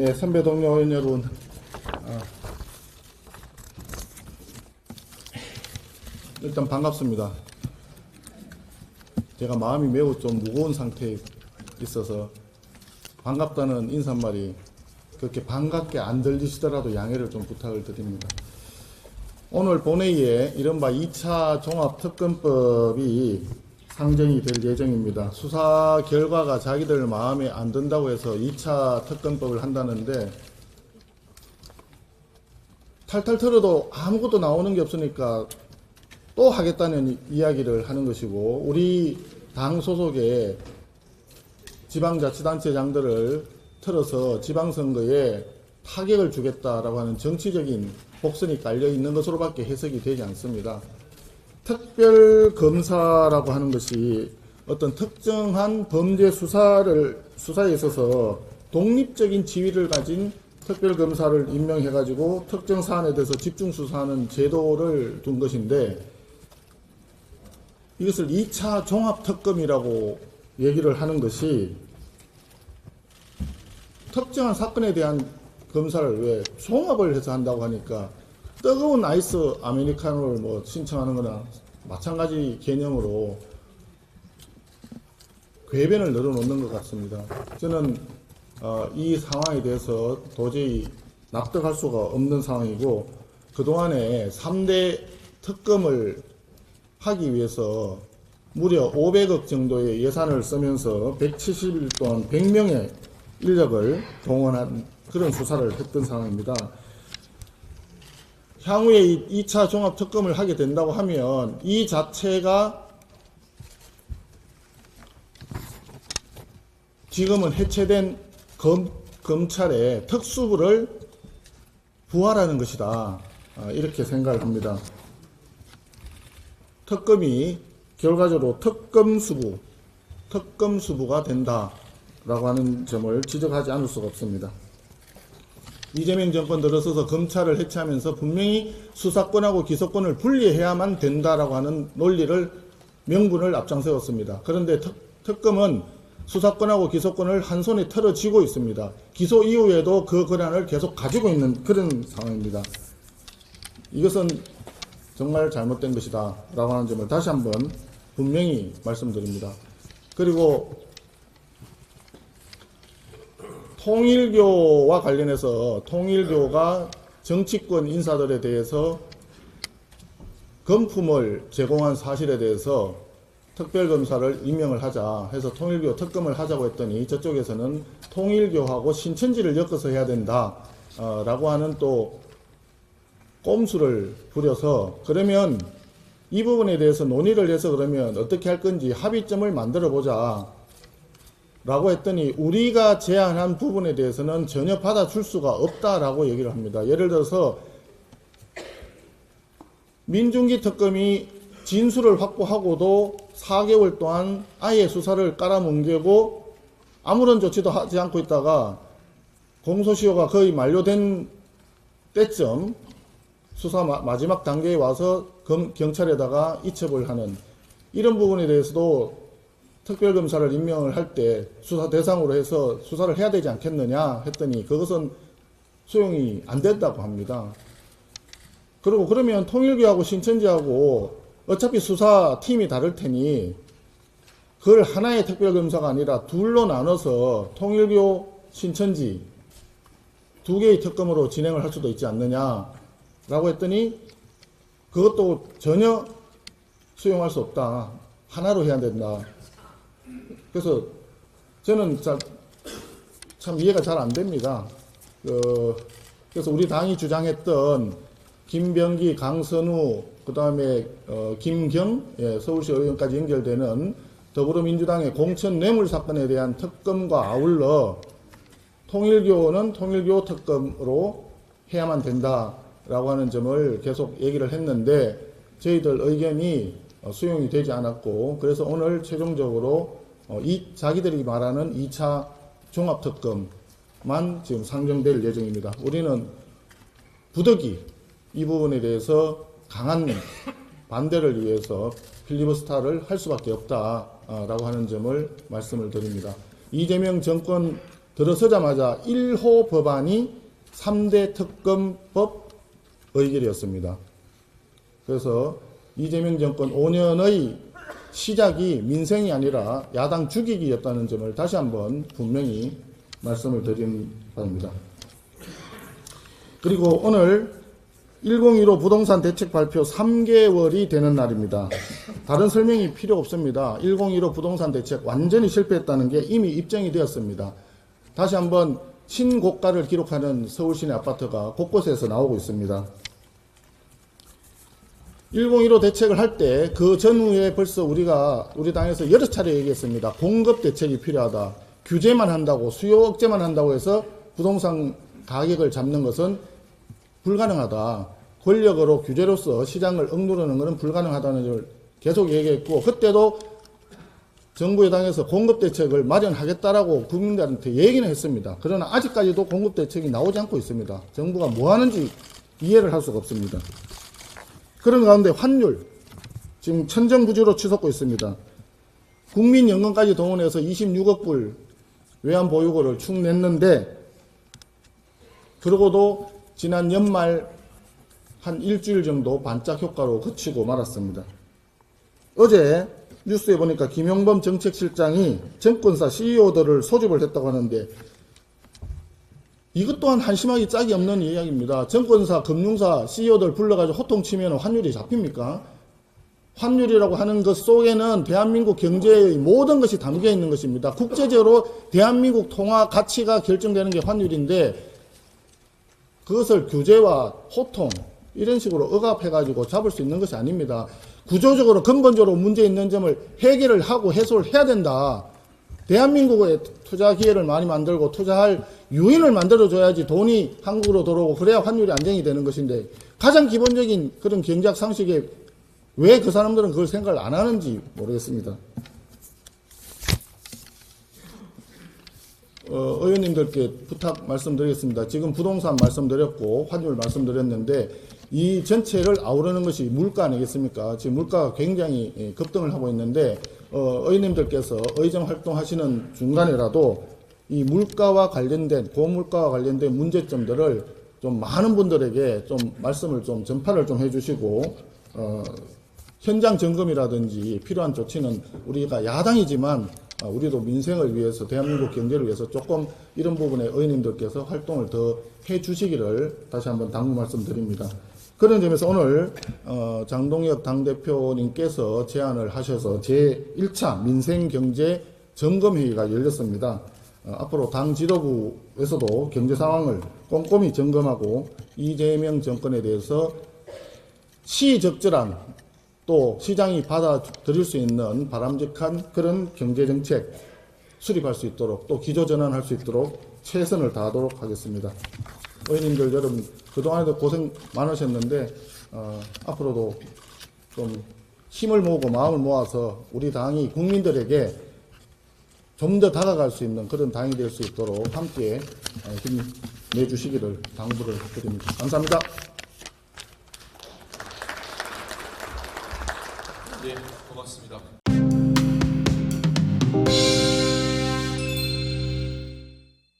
네, 선배 동료 여러분, 일단 반갑습니다. 제가 마음이 매우 좀 무거운 상태에 있어서 반갑다는 인사말이 그렇게 반갑게 안 들리시더라도 양해를 좀 부탁을 드립니다. 오늘 본회의에 이른바 2차 종합특검법이 상정이 될 예정입니다. 수사 결과가 자기들 마음에 안 든다고 해서 2차 특검법을 한다는데 탈탈 털어도 아무것도 나오는 게 없으니까 또 하겠다는 이야기를 하는 것이고, 우리 당 소속의 지방자치단체장들을 틀어서 지방선거에 타격을 주겠다라고 하는 정치적인 복선이 깔려 있는 것으로밖에 해석이 되지 않습니다. 특별검사라고 하는 것이 어떤 특정한 범죄 수사에 있어서 독립적인 지위를 가진 특별검사를 임명해가지고 특정 사안에 대해서 집중 수사하는 제도를 둔 것인데, 이것을 2차 종합특검이라고 얘기를 하는 것이 특정한 사건에 대한 검사를 왜 종합을 해서 한다고 하니까 뜨거운 아이스 아메리카노를 뭐 신청하는 거나 마찬가지 개념으로 궤변을 늘어놓는 것 같습니다. 저는 이 상황에 대해서 도저히 납득할 수가 없는 상황이고, 그동안에 3대 특검을 하기 위해서 무려 500억 정도의 예산을 쓰면서 170일 동안 100명의 인력을 동원한 그런 수사를 했던 상황입니다. 향후에 2차 종합특검을 하게 된다고 하면 이 자체가 지금은 해체된 검찰의 특수부를 부활하는 것이다, 이렇게 생각을 합니다. 특검이 결과적으로 특검수부가 된다라고 하는 점을 지적하지 않을 수가 없습니다. 이재명 정권 들어서서 검찰을 해체하면서 분명히 수사권하고 기소권을 분리해야만 된다라고 하는 논리를, 명분을 앞장세웠습니다. 그런데 특검은 수사권하고 기소권을 한 손에 털어쥐고 있습니다. 기소 이후에도 그 권한을 계속 가지고 있는 그런 상황입니다. 이것은 정말 잘못된 것이다 라고 하는 점을 다시 한번 분명히 말씀드립니다. 그리고 통일교와 관련해서 통일교가 정치권 인사들에 대해서 금품을 제공한 사실에 대해서 특별검사를 임명을 하자 해서 통일교 특검을 하자고 했더니, 저쪽에서는 통일교하고 신천지를 엮어서 해야 된다 라고 하는 또 꼼수를 부려서, 그러면 이 부분에 대해서 논의를 해서 그러면 어떻게 할 건지 합의점을 만들어 보자 라고 했더니, 우리가 제안한 부분에 대해서는 전혀 받아줄 수가 없다라고 얘기를 합니다. 예를 들어서 민중기 특검이 진술을 확보하고도 4개월 동안 아예 수사를 깔아뭉개고 아무런 조치도 하지 않고 있다가 공소시효가 거의 만료된 때쯤 수사 마지막 단계에 와서 경찰에다가 이첩을 하는 이런 부분에 대해서도 특별검사를 임명을 할 때 수사 대상으로 해서 수사를 해야 되지 않겠느냐 했더니 그것은 소용이 안 된다고 합니다. 그리고 그러면 통일교하고 신천지하고 어차피 수사팀이 다를 테니 그걸 하나의 특별검사가 아니라 둘로 나눠서 통일교, 신천지 두 개의 특검으로 진행을 할 수도 있지 않느냐 라고 했더니 그것도 전혀 수용할 수 없다, 하나로 해야 된다. 그래서 저는 참 이해가 잘 안 됩니다. 그래서 우리 당이 주장했던 김병기, 강선우, 그 다음에 김경, 서울시 의원까지 연결되는 더불어민주당의 공천 뇌물 사건에 대한 특검과 아울러 통일교는 통일교 특검으로 해야만 된다라고 하는 점을 계속 얘기를 했는데, 저희들 의견이 수용이 되지 않았고, 그래서 오늘 최종적으로 자기들이 말하는 2차 종합특검만 지금 상정될 예정입니다. 우리는 부득이 이 부분에 대해서 강한 반대를 위해서 필리버스터를 할 수밖에 없다라고 하는 점을 말씀을 드립니다. 이재명 정권 들어서자마자 1호 법안이 3대 특검법 의결이었습니다. 그래서 이재명 정권 5년의 시작이 민생이 아니라 야당 죽이기였다는 점을 다시 한번 분명히 말씀을 드린 바입니다. 그리고 오늘 1015 부동산 대책 발표 3개월이 되는 날입니다. 다른 설명이 필요 없습니다. 1015 부동산 대책 완전히 실패했다는 게 이미 입증이 되었습니다. 다시 한번 신고가를 기록하는 서울 시내 아파트가 곳곳에서 나오고 있습니다. 1015 대책을 할 때 그 전후에 벌써 우리 당에서 여러 차례 얘기했습니다. 공급 대책이 필요하다. 규제만 한다고, 수요 억제만 한다고 해서 부동산 가격을 잡는 것은 불가능하다. 권력으로 규제로서 시장을 억누르는 것은 불가능하다는 걸 계속 얘기했고, 그때도 정부 여당에서 공급대책을 마련하겠다라고 국민들한테 얘기는 했습니다. 그러나 아직까지도 공급대책이 나오지 않고 있습니다. 정부가 뭐 하는지 이해를 할 수가 없습니다. 그런 가운데 환율, 지금 천정부지로 치솟고 있습니다. 국민연금까지 동원해서 26억 불 외환보유고를 축 냈는데, 그러고도 지난 연말 한 일주일 정도 반짝 효과로 그치고 말았습니다. 어제 뉴스에 보니까 김용범 정책실장이 증권사 CEO들을 소집을 했다고 하는데, 이것 또한 한심하기 짝이 없는 이야기입니다. 증권사, 금융사 CEO들 불러가지고 호통치면 환율이 잡힙니까? 환율이라고 하는 것 속에는 대한민국 경제의 모든 것이 담겨 있는 것입니다. 국제적으로 대한민국 통화 가치가 결정되는 게 환율인데, 그것을 규제와 호통 이런 식으로 억압해가지고 잡을 수 있는 것이 아닙니다. 구조적으로 근본적으로 문제 있는 점을 해결을 하고 해소를 해야 된다. 대한민국에 투자 기회를 많이 만들고 투자할 유인을 만들어줘야지 돈이 한국으로 들어오고, 그래야 환율이 안정이 되는 것인데, 가장 기본적인 그런 경제학 상식에 왜 그 사람들은 그걸 생각을 안 하는지 모르겠습니다. 의원님들께 부탁 말씀드리겠습니다. 지금 부동산 말씀드렸고 환율 말씀드렸는데, 이 전체를 아우르는 것이 물가 아니겠습니까? 지금 물가가 굉장히 급등을 하고 있는데, 의원님들께서 의정 활동하시는 중간에라도 이 물가와 관련된, 고물가와 관련된 문제점들을 좀 많은 분들에게 좀 말씀을 좀 전파를 좀 해주시고, 현장 점검이라든지 필요한 조치는 우리가 야당이지만 우리도 민생을 위해서, 대한민국 경제를 위해서 조금 이런 부분에 의원님들께서 활동을 더 해주시기를 다시 한번 당부 말씀드립니다. 그런 점에서 오늘 장동혁 당대표님께서 제안을 하셔서 제1차 민생경제 점검회의가 열렸습니다. 앞으로 당 지도부에서도 경제 상황을 꼼꼼히 점검하고 이재명 정권에 대해서 시적절한, 또 시장이 받아들일 수 있는 바람직한 그런 경제정책 수립할 수 있도록, 또 기조전환할 수 있도록 최선을 다하도록 하겠습니다. 의원님들 여러분 그동안에도 고생 많으셨는데 앞으로도 좀 힘을 모으고 마음을 모아서 우리 당이 국민들에게 좀 더 다가갈 수 있는 그런 당이 될 수 있도록 함께 힘내주시기를 당부를 드립니다. 감사합니다. 네, 고맙습니다.